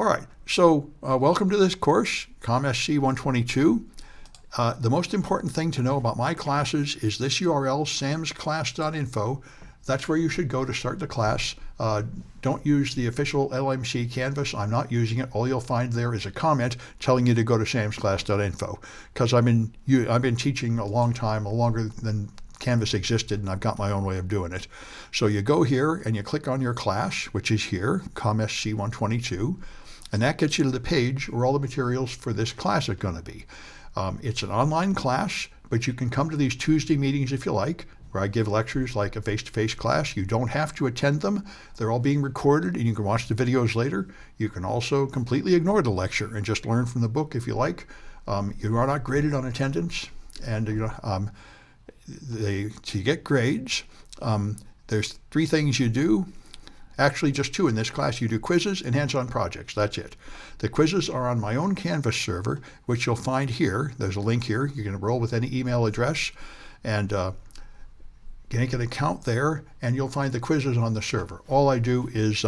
All right, so welcome to this course, CommSC 122. The most important thing to know about my classes is this URL, samsclass.info. That's where you should go to start the class. Don't use the official LMC Canvas. I'm not using it. All you'll find there is a comment telling you to go to samsclass.info, because I've been teaching a long time, longer than Canvas existed, and I've got my own way of doing it. So you go here and you click on your class, which is here, CommSC 122, and that gets you to the page where all the materials for this class are going to be. It's an online class, but you can come to these Tuesday meetings if you like, where I give lectures like a face-to-face class. You don't have to attend them. They're all being recorded, and you can watch the videos later. You can also completely ignore the lecture and just learn from the book if you like. You are not graded on attendance, and to get grades, there's three things you do. Actually, just two in this class. You do quizzes and hands-on projects. That's it. The quizzes are on my own Canvas server, which you'll find here. There's a link here. You can enroll with any email address and make an account there, and you'll find the quizzes on the server. All I do is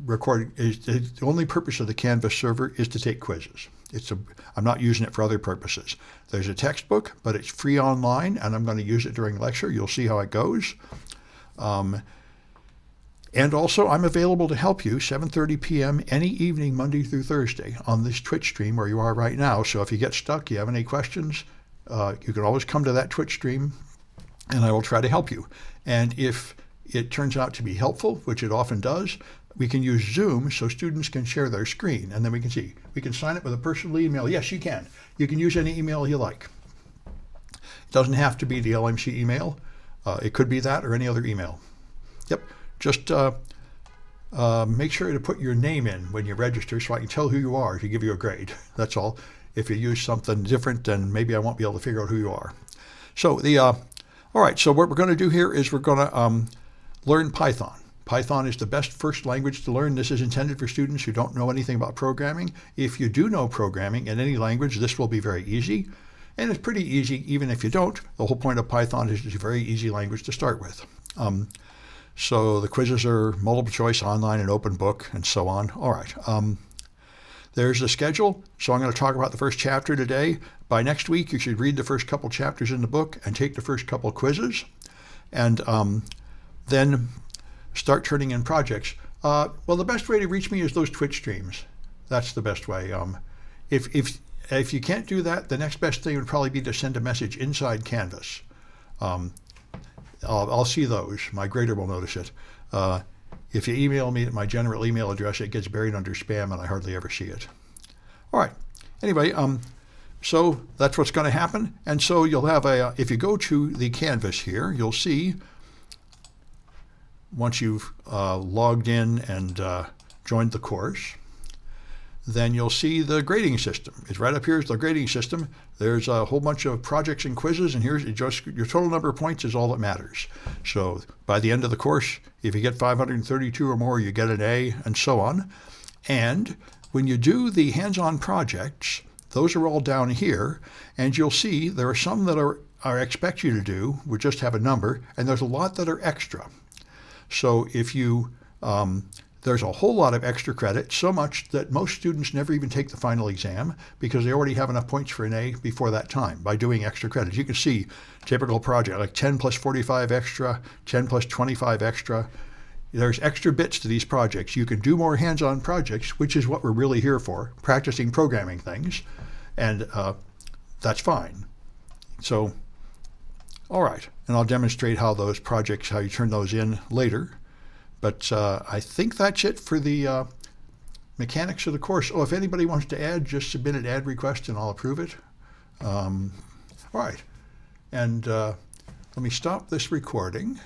record. The only purpose of the Canvas server is to take quizzes. I'm not using it for other purposes. There's a textbook, but it's free online, and I'm going to use it during lecture. You'll see how it goes. And also, I'm available to help you 7:30 p.m. any evening, Monday through Thursday, on this Twitch stream where you are right now. So if you get stuck, you have any questions, you can always come to that Twitch stream, and I will try to help you. And if it turns out to be helpful, which it often does, we can use Zoom so students can share their screen, and then we can see. We can sign up with a personal email. Yes, you can. You can use any email you like. It doesn't have to be the LMC email. It could be that or any other email. Yep. Just make sure to put your name in when you register so I can tell who you are to give you a grade. That's all. If you use something different, then maybe I won't be able to figure out who you are. So all right, so what we're going to do here is we're going to learn Python. Python is the best first language to learn. This is intended for students who don't know anything about programming. If you do know programming in any language, this will be very easy. And it's pretty easy even if you don't. The whole point of Python is it's a very easy language to start with. So the quizzes are multiple choice, online, and open book, and so on. All right. There's the schedule. So I'm going to talk about the first chapter today. By next week, you should read the first couple chapters in the book and take the first couple quizzes, and then start turning in projects. Well, the best way to reach me is those Twitch streams. That's the best way. If you can't do that, the next best thing would probably be to send a message inside Canvas. I'll see those. My grader will notice it. If you email me at my general email address, it gets buried under spam, and I hardly ever see it. All right. Anyway, so that's what's going to happen. And so you'll have if you go to the Canvas here, you'll see, once you've logged in and joined the course, then you'll see the grading system. It's right up here is the grading system. There's a whole bunch of projects and quizzes, and here's just your total number of points is all that matters. So by the end of the course, if you get 532 or more, you get an A, and so on. And when you do the hands-on projects, those are all down here, and you'll see there are some that I expect you to do, which just have a number, and there's a lot that are extra. So if you there's a whole lot of extra credit, so much that most students never even take the final exam because they already have enough points for an A before that time by doing extra credits. You can see typical project like 10 plus 45 extra, 10 plus 25 extra. There's extra bits to these projects. You can do more hands-on projects, which is what we're really here for, practicing programming things, and that's fine. So, all right, and I'll demonstrate how those projects, how you turn those in later. But I think that's it for the mechanics of the course. Oh, if anybody wants to add, just submit an add request and I'll approve it. All right. And let me stop this recording.